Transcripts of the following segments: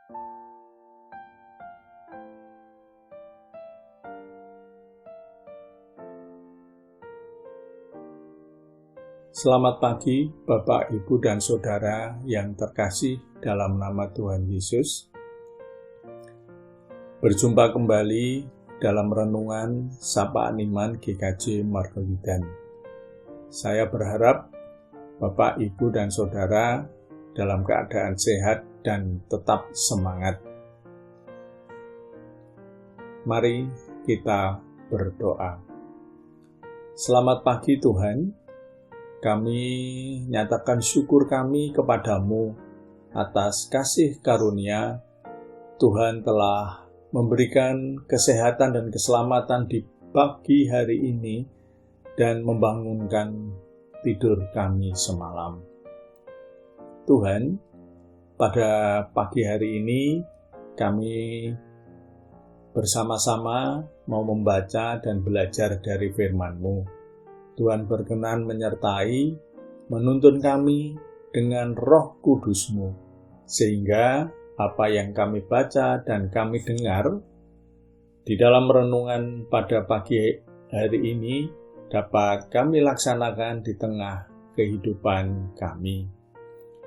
Selamat pagi, Bapak, Ibu, dan Saudara yang terkasih dalam nama Tuhan Yesus. Berjumpa kembali dalam renungan Sapaan Iman GKJ Margolidan. Saya berharap Bapak, Ibu, dan Saudara dalam keadaan sehat dan tetap semangat. Mari kita berdoa. Selamat pagi Tuhan. Kami nyatakan syukur kami kepadamu atas kasih karunia. Tuhan telah memberikan kesehatan dan keselamatan di pagi hari ini dan membangunkan tidur kami semalam. Tuhan, pada pagi hari ini kami bersama-sama mau membaca dan belajar dari firman-Mu. Tuhan berkenan menyertai, menuntun kami dengan Roh Kudus-Mu, sehingga apa yang kami baca dan kami dengar di dalam renungan pada pagi hari ini dapat kami laksanakan di tengah kehidupan kami.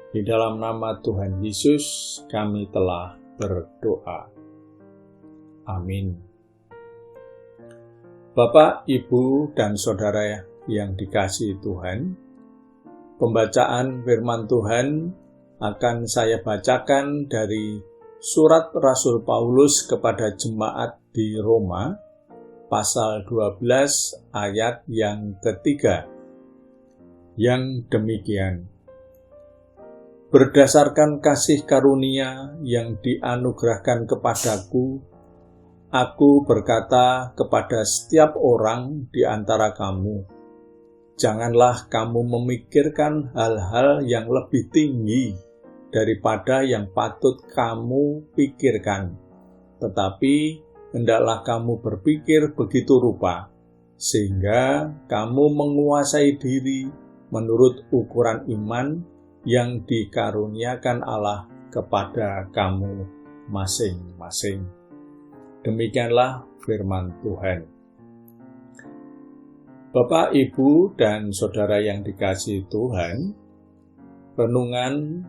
Di dalam nama Tuhan Yesus kami telah berdoa. Amin. Bapak, Ibu, dan Saudara yang dikasihi Tuhan, pembacaan firman Tuhan akan saya bacakan dari surat Rasul Paulus kepada jemaat di Roma, pasal 12 ayat yang ketiga, yang demikian. Berdasarkan kasih karunia yang dianugerahkan kepadaku, aku berkata kepada setiap orang di antara kamu, janganlah kamu memikirkan hal-hal yang lebih tinggi daripada yang patut kamu pikirkan. Tetapi, hendaklah kamu berpikir begitu rupa, sehingga kamu menguasai diri menurut ukuran iman yang dikaruniakan Allah kepada kamu masing-masing. Demikianlah firman Tuhan. Bapak, Ibu, dan Saudara yang dikasihi Tuhan, renungan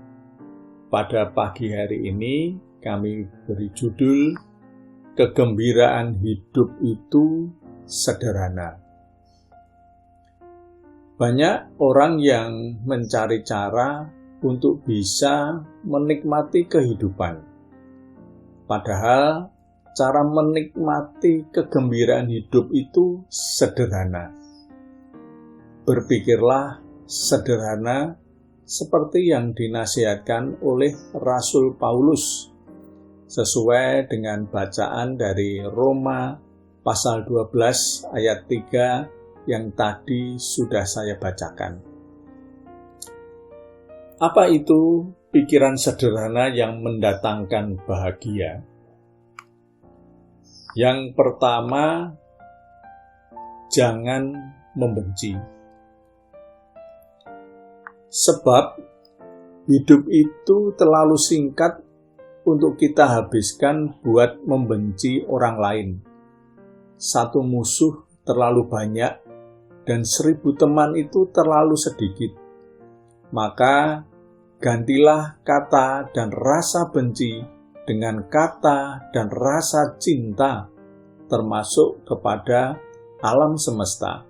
pada pagi hari ini kami beri judul Kegembiraan Hidup Itu Sederhana. Banyak orang yang mencari cara untuk bisa menikmati kehidupan. Padahal cara menikmati kegembiraan hidup itu sederhana. Berpikirlah sederhana seperti yang dinasihatkan oleh Rasul Paulus sesuai dengan bacaan dari Roma pasal 12 ayat 3 yang tadi sudah saya bacakan. Apa itu pikiran sederhana yang mendatangkan bahagia? Yang pertama, jangan membenci. Sebab hidup itu terlalu singkat untuk kita habiskan buat membenci orang lain. Satu musuh terlalu banyak dan 1000 teman itu terlalu sedikit. Maka gantilah kata dan rasa benci dengan kata dan rasa cinta, termasuk kepada alam semesta.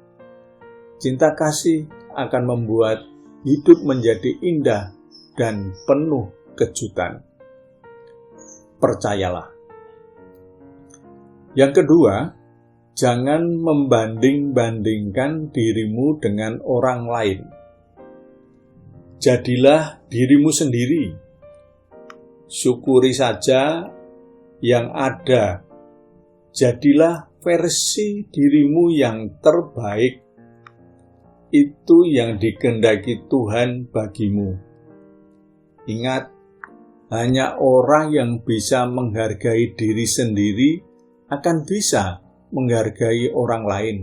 Cinta kasih akan membuat hidup menjadi indah dan penuh kejutan. Percayalah. Yang kedua, jangan membanding-bandingkan dirimu dengan orang lain. Jadilah dirimu sendiri. Syukuri saja yang ada. Jadilah versi dirimu yang terbaik. Itu yang dikehendaki Tuhan bagimu. Ingat, hanya orang yang bisa menghargai diri sendiri akan bisa menghargai orang lain.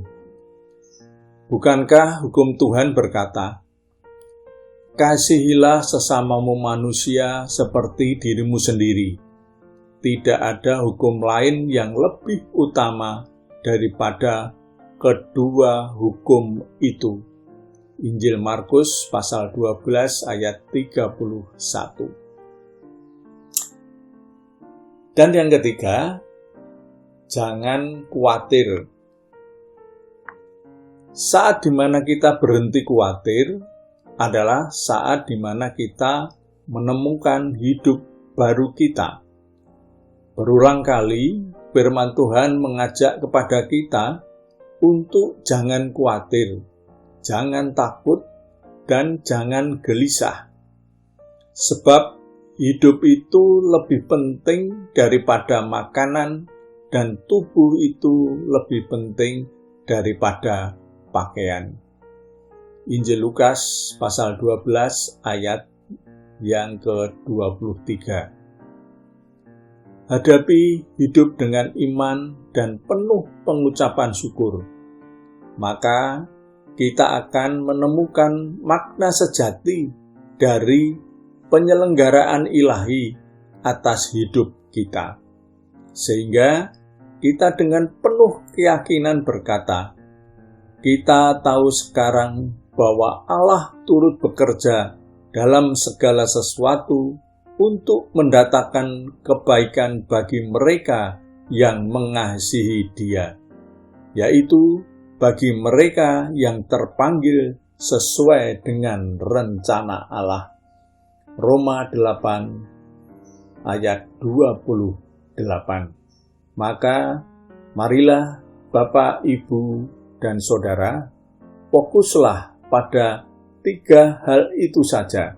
Bukankah hukum Tuhan berkata, kasihilah sesamamu manusia seperti dirimu sendiri. tidak ada hukum lain yang lebih utama daripada kedua hukum itu. Injil Markus pasal 12 ayat 31. Dan yang ketiga, jangan khawatir. Saat dimana kita berhenti khawatir adalah saat dimana kita menemukan hidup baru kita. Berulang kali firman Tuhan mengajak kepada kita untuk jangan khawatir, jangan takut, dan jangan gelisah. Sebab hidup itu lebih penting daripada makanan dan tubuh itu lebih penting daripada pakaian. Injil Lukas pasal 12 ayat yang ke-23. Hadapi hidup dengan iman dan penuh pengucapan syukur, maka kita akan menemukan makna sejati dari penyelenggaraan ilahi atas hidup kita. Sehingga kita dengan penuh keyakinan berkata, kita tahu sekarang bahwa Allah turut bekerja dalam segala sesuatu untuk mendatangkan kebaikan bagi mereka yang mengasihi Dia, yaitu bagi mereka yang terpanggil sesuai dengan rencana Allah. Roma 8 ayat 28. Maka marilah Bapak, Ibu, dan Saudara, fokuslah pada 3 hal itu saja,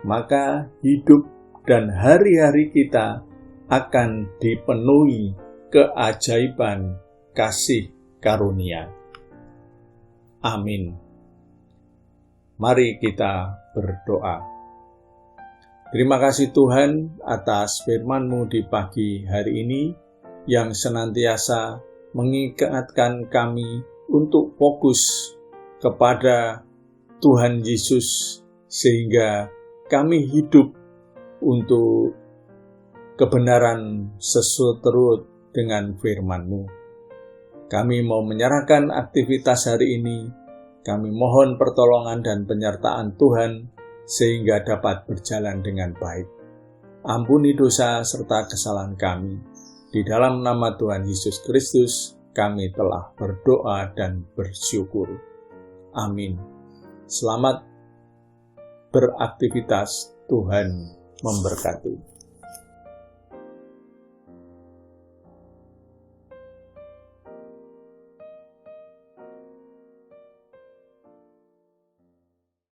maka hidup dan hari-hari kita akan dipenuhi keajaiban kasih karunia. Amin. Mari kita berdoa. Terima kasih Tuhan atas firman-Mu di pagi hari ini yang senantiasa mengingatkan kami untuk fokus kepada Tuhan Yesus sehingga kami hidup untuk kebenaran sesuai dengan firman-Mu. Kami mau menyerahkan aktivitas hari ini. Kami mohon pertolongan dan penyertaan Tuhan sehingga dapat berjalan dengan baik. Ampuni dosa serta kesalahan kami. Di dalam nama Tuhan Yesus Kristus, kami telah berdoa dan bersyukur. Amin. Selamat beraktivitas. Tuhan memberkati.